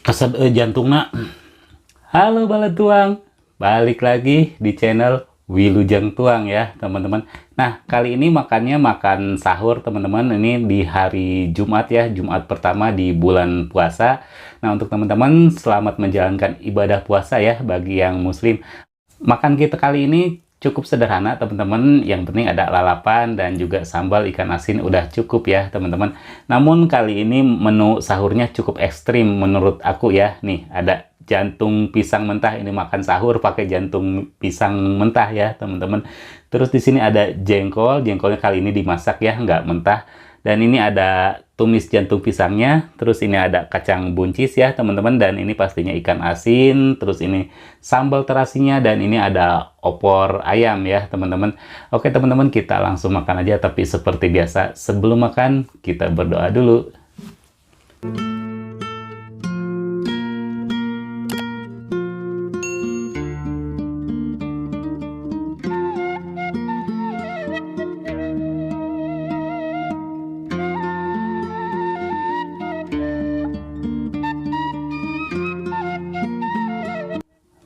Resep jantungna. Halo Baletuang, balik lagi di channel Wilujeng Tuang ya teman-teman. Nah, kali ini makannya makan sahur teman-teman. Ini di hari Jumat ya, Jumat pertama di bulan puasa. Nah, untuk teman-teman selamat menjalankan ibadah puasa ya bagi yang muslim. Makan kita kali ini cukup sederhana teman-teman, yang penting ada lalapan dan juga sambal ikan asin udah cukup ya teman-teman. Namun kali ini menu sahurnya cukup ekstrim menurut aku ya. Nih ada jantung pisang mentah, ini makan sahur pakai jantung pisang mentah ya teman-teman. Terus di sini ada jengkol, jengkolnya kali ini dimasak ya, nggak mentah. Dan ini ada tumis jantung pisangnya, terus ini ada kacang buncis ya teman-teman, dan ini pastinya ikan asin, terus ini sambal terasinya, dan ini ada opor ayam ya teman-teman. Oke teman-teman, kita langsung makan aja, tapi seperti biasa sebelum makan kita berdoa dulu.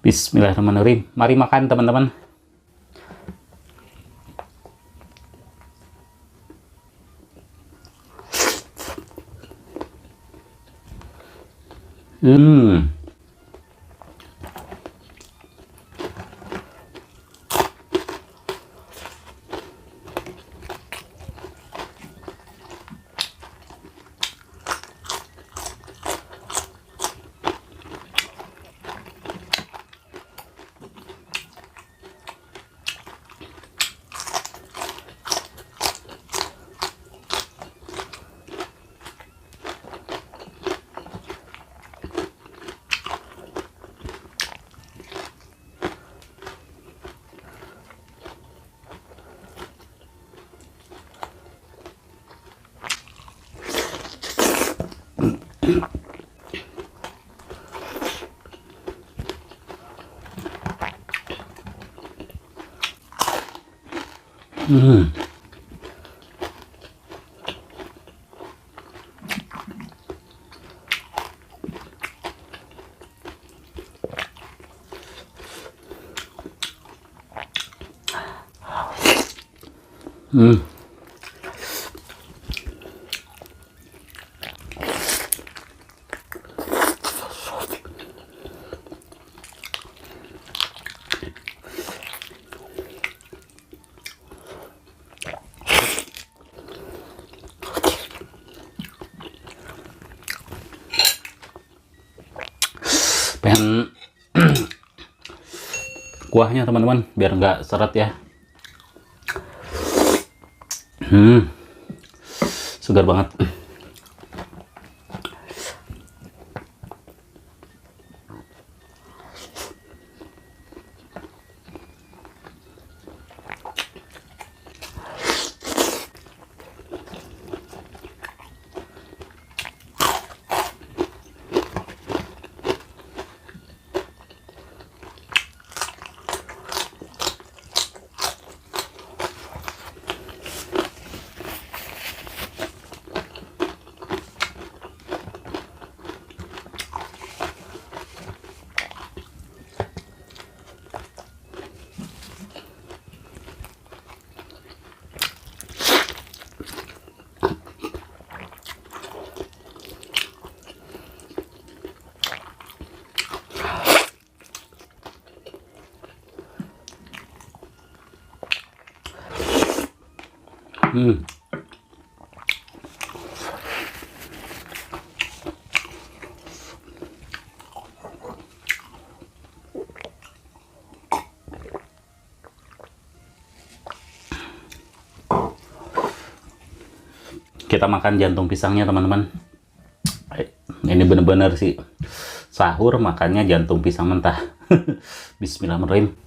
Bismillahirrahmanirrahim. Mari makan teman-teman. Hmm. Hmm. Hmm. Pengen kuahnya teman-teman biar nggak seret ya. Segar banget. Kita makan jantung pisangnya teman-teman. Ini bener-bener sih sahur makannya jantung pisang mentah. Bismillahirrahmanirrahim.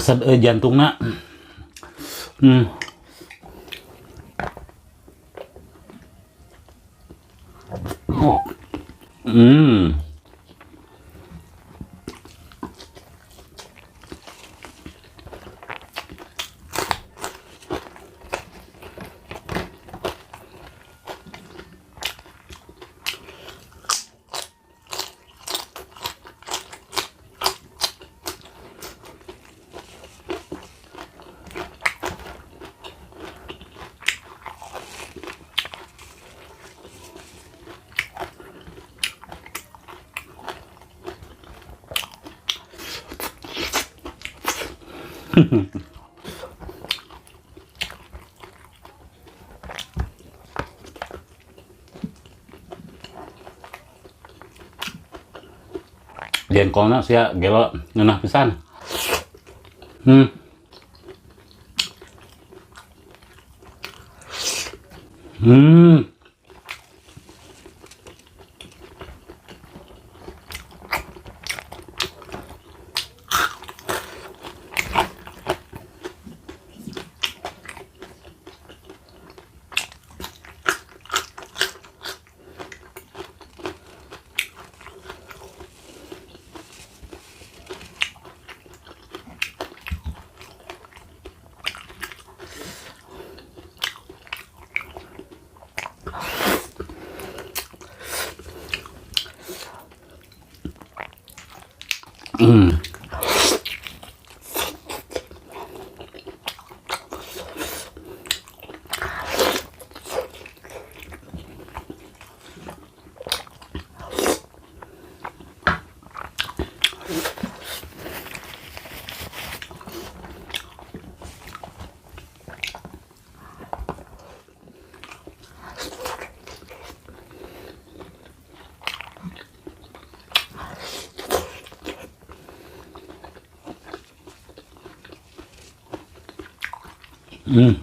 Asad jantungna. Hmm. Hmm. Jengkolnya sia gelo ngeunah pisan. Hmm. Hmm. Hmm. Hmm.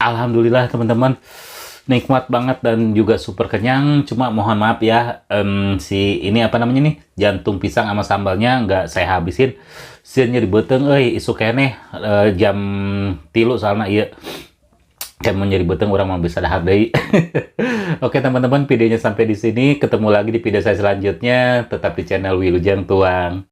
Alhamdulillah teman-teman, nikmat banget dan juga super kenyang. Cuma mohon maaf ya, si ini apa namanya nih, jantung pisang sama sambalnya nggak saya habisin. Sieun nyeri beuteung euy, isu keneh jam 3 soalnya iya. Kayak mau nyeri beuteung urang mah bisa dahar deui. Oke teman-teman, videonya sampai di sini. Ketemu lagi di video saya selanjutnya. Tetap di channel Wilujeng Tuang.